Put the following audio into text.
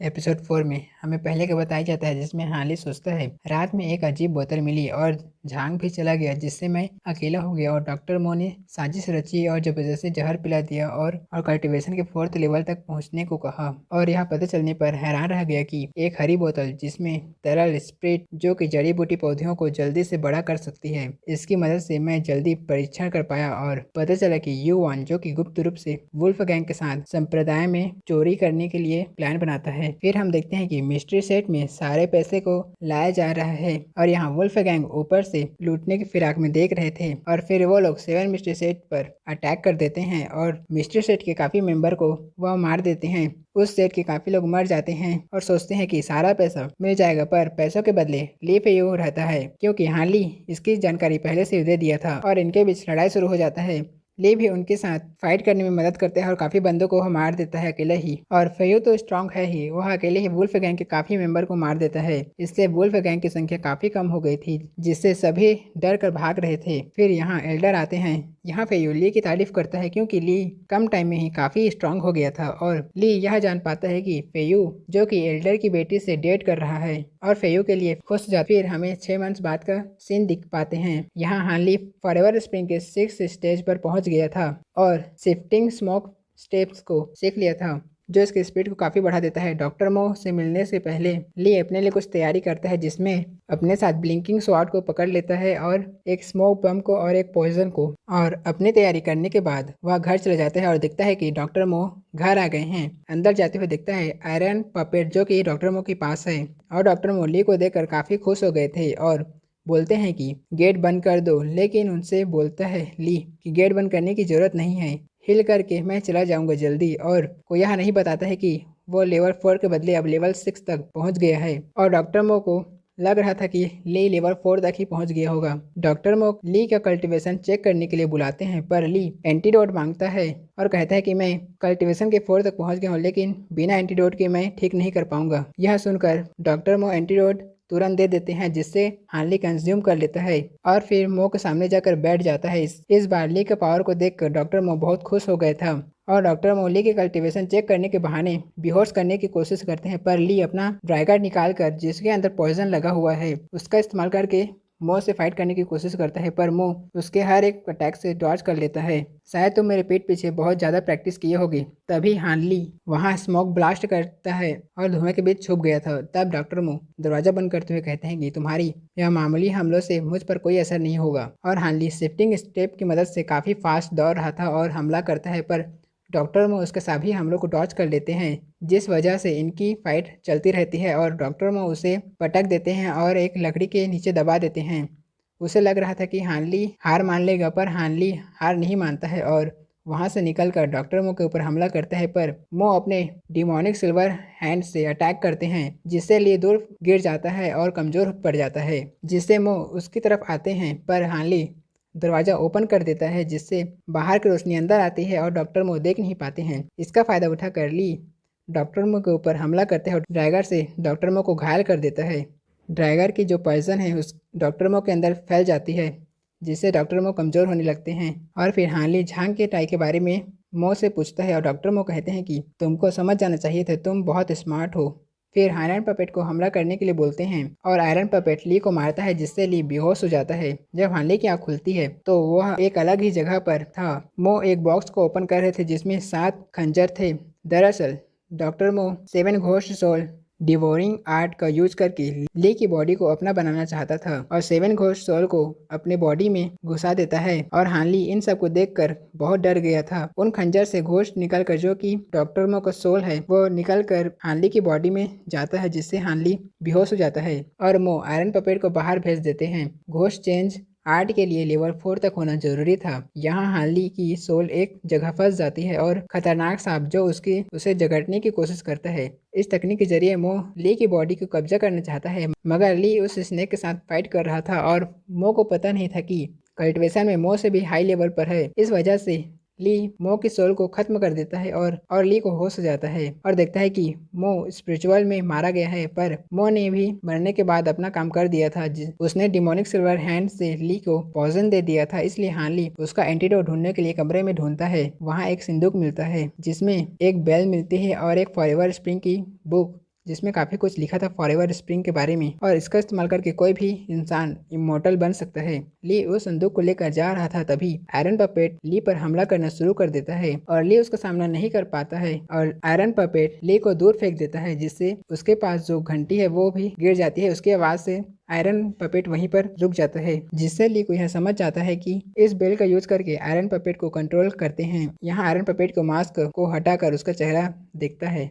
Episode 4 में हमें पहले का बताया जाता है जिसमें हाली सोचता है रात में एक अजीब बोतल मिली और झांग भी चला गया जिससे मैं अकेला हो गया और डॉक्टर मो ने साजिश रची और जबरदस्ती जहर पिला दिया और कल्टीवेशन के 4th लेवल तक पहुंचने को कहा। और यह पता चलने पर हैरान रह गया कि एक हरी बोतल जिसमें तरल स्प्रिट जो कि जड़ी बूटी पौधों को जल्दी से बड़ा कर सकती है, इसकी मदद से मैं जल्दी परीक्षण कर पाया और पता चला कि युवान जो कि गुप्त रूप से वुल्फ गैंग के साथ संप्रदाय में चोरी करने के लिए प्लान बनाता है। फिर हम देखते हैं कि मिस्ट्री सेट में सारे पैसे को लाया जा रहा है और यहाँ वुल्फ गैंग ऊपर से लूटने की फिराक में देख रहे थे और फिर वो लोग 7 मिस्ट्री सेट पर अटैक कर देते हैं और मिस्ट्री सेट के काफी मेंबर को वह मार देते हैं। उस सेट के काफी लोग मर जाते हैं और सोचते हैं कि सारा पैसा मिल जाएगा, पर पैसों के बदले ली फेयू रहता है क्योंकि हार्ली इसकी जानकारी पहले से दे दिया था और इनके बीच लड़ाई शुरू हो जाता है। ली भी उनके साथ फाइट करने में मदद करता है और काफी बंदों को मार देता है अकेले ही। और फेयू तो स्ट्रांग है ही, वह अकेले ही वुल्फ गैंग के काफी मेंबर को मार देता है। इससे वुल्फ गैंग की संख्या काफी कम हो गई थी जिससे सभी डर कर भाग रहे थे। फिर यहाँ एल्डर आते हैं। यहाँ फेयू ली की तारीफ करता है क्योंकि ली कम टाइम में ही काफी स्ट्रांग हो गया था और ली यह जान पाता है कि फेयू जो कि एल्डर की बेटी से डेट कर रहा है और फेयू के लिए खुश जाता। फिर हमें 6 मंथ्स बाद का सीन दिख पाते हैं। यहाँ हार्ली फॉरएवर स्प्रिंग के 6th स्टेज पर पहुंच गया था और शिफ्टिंग स्मोक स्टेप्स को सीख लिया था जो इसके स्पीड को काफी बढ़ा देता है। डॉक्टर मो से मिलने से पहले ली अपने लिए कुछ तैयारी करता है जिसमें अपने साथ ब्लिंकिंग स्वॉर्ड को पकड़ लेता है और एक स्मोक बम को और एक पॉइजन को। और अपनी तैयारी करने के बाद वह घर चले जाते हैं और दिखता है कि डॉक्टर मो घर आ गए हैं। अंदर जाते हुए दिखता है आयरन पपेट जो कि डॉक्टर मो के पास है और डॉक्टर मो ली को देखकर काफी खुश हो गए थे और बोलते हैं कि गेट बंद कर दो, लेकिन उनसे बोलता है ली कि गेट बंद करने की जरूरत नहीं है, हिल करके मैं चला जाऊंगा जल्दी। और को यह नहीं बताता है कि वो लेवल 4 के बदले अब लेवल 6 तक पहुंच गया है और डॉक्टर मो को लग रहा था कि ली लेवल 4 तक ही पहुंच गया होगा। डॉक्टर मो ली का कल्टीवेशन चेक करने के लिए बुलाते हैं पर ली एंटीडोट मांगता है और कहता है कि मैं कल्टीवेशन के 4 तक पहुंच गया हूँ, लेकिन बिना एंटीडोट के मैं ठीक नहीं कर पाऊंगा। यह सुनकर डॉक्टर मो एंटीडोट तुरंत दे देते हैं जिससे हार्ली कंज्यूम कर लेता है और फिर मो के सामने जाकर बैठ जाता है। इस बार ली के पावर को देखकर डॉक्टर मो बहुत खुश हो गए था और डॉक्टर मो ली के कल्टीवेशन चेक करने के बहाने बेहोश करने की कोशिश करते हैं, पर ली अपना ड्रैगन निकाल कर जिसके अंदर पॉइजन लगा हुआ है उसका इस्तेमाल करके मो से फाइट करने की कोशिश करता है, पर मो उसके हर एक अटैक से डॉज कर लेता है। शायद तुम मेरे पीठ पीछे बहुत ज्यादा प्रैक्टिस किए होगी। तभी हार्ली वहां स्मोक ब्लास्ट करता है और धुएं के बीच छुप गया था। तब डॉक्टर मो दरवाजा बंद करते हुए कहते हैं कि तुम्हारी यह मामूली हमलों से मुझ पर कोई असर नहीं होगा। और हार्ली शिफ्टिंग स्टेप की मदद से काफी फास्ट दौड़ रहा था और हमला करता है, पर डॉक्टर मो उसके सभी हमलों को डॉज कर लेते हैं जिस वजह से इनकी फाइट चलती रहती है और डॉक्टर मो उसे पटक देते हैं और एक लकड़ी के नीचे दबा देते हैं। उसे लग रहा था कि हार्ली हार मान लेगा, पर हार्ली हार नहीं मानता है और वहां से निकलकर डॉक्टर मो के ऊपर हमला करता है, पर मो अपने डिमोनिक सिल्वर हैंड से अटैक करते हैं जिससे ली दूर गिर जाता है और कमजोर पड़ जाता है, जिससे मो उसकी तरफ आते हैं पर हार्ली दरवाजा ओपन कर देता है जिससे बाहर की रोशनी अंदर आती है और डॉक्टर मो देख नहीं पाते हैं। इसका फायदा उठाकर ली डॉक्टर मो के ऊपर हमला करते हैं और ड्रैगर से डॉक्टर मो को घायल कर देता है। ड्रैगर की जो पॉइजन है उस डॉक्टर मो के अंदर फैल जाती है जिससे डॉक्टर मो कमजोर होने लगते हैं। और फिर हार्ली झांग के टाई के बारे में मो से पूछता है और डॉक्टर मो कहते हैं कि तुमको समझ जाना चाहिए था, तुम बहुत स्मार्ट हो। फिर आयरन पपेट को हमला करने के लिए बोलते हैं और आयरन पपेट ली को मारता है जिससे ली बेहोश हो जाता है। जब हार्ली की आँख खुलती है तो वह एक अलग ही जगह पर था। मो एक बॉक्स को ओपन कर रहे थे जिसमें 7 खंजर थे। दरअसल डॉक्टर मो 7 घोस्ट सोल डिवोरिंग आर्ट का यूज करके ली की बॉडी को अपना बनाना चाहता था और 7 घोस्ट सोल को अपने बॉडी में घुसा देता है और हार्ली इन सब को देखकर बहुत डर गया था। उन खंजर से घोस्ट निकलकर जो कि डॉक्टर मो का सोल है वो निकलकर हार्ली की बॉडी में जाता है जिससे हार्ली बेहोश हो जाता है और मो आयरन पपेट को बाहर भेज देते हैं। घोस्ट चेंज आर्ट के लिए लेवल 4 तक होना जरूरी था। यहाँ हार्ली की सोल एक जगह फंस जाती है और खतरनाक सांप जो उसे जगड़ने की कोशिश करता है। इस तकनीक के जरिए मो ली की बॉडी को कब्जा करना चाहता है, मगर ली उस स्नेक के साथ फाइट कर रहा था और मो को पता नहीं था कि कल्टिवेशन में मो से भी हाई लेवल पर है। इस वजह से ली मो की सोल को खत्म कर देता है और ली को होश हो जाता है और देखता है कि मो स्पिरिचुअल में मारा गया है, पर मो ने भी मरने के बाद अपना काम कर दिया था। उसने डिमोनिक सिल्वर हैंड से ली को पॉइजन दे दिया था, इसलिए हार्ली उसका एंटीडोट ढूंढने के लिए कमरे में ढूंढता है। वहाँ एक सिंदूक मिलता है जिसमें एक बेल मिलती है और एक फॉरएवर स्प्रिंग की बुक जिसमें काफ़ी कुछ लिखा था फॉरएवर स्प्रिंग के बारे में और इसका इस्तेमाल करके कोई भी इंसान इमॉर्टल बन सकता है। ली उस संदूक को लेकर जा रहा था तभी आयरन पपेट ली पर हमला करना शुरू कर देता है और ली उसका सामना नहीं कर पाता है और आयरन पपेट ली को दूर फेंक देता है, जिससे उसके पास जो घंटी है वो भी गिर जाती है। उसकी आवाज़ से आयरन पपेट वहीं पर रुक जाता है, जिससे ली को यह समझ जाता है कि इस बेल का यूज करके आयरन पपेट को कंट्रोल करते हैं। यहाँ आयरन पपेट को मास्क को हटाकर उसका चेहरा दिखता है।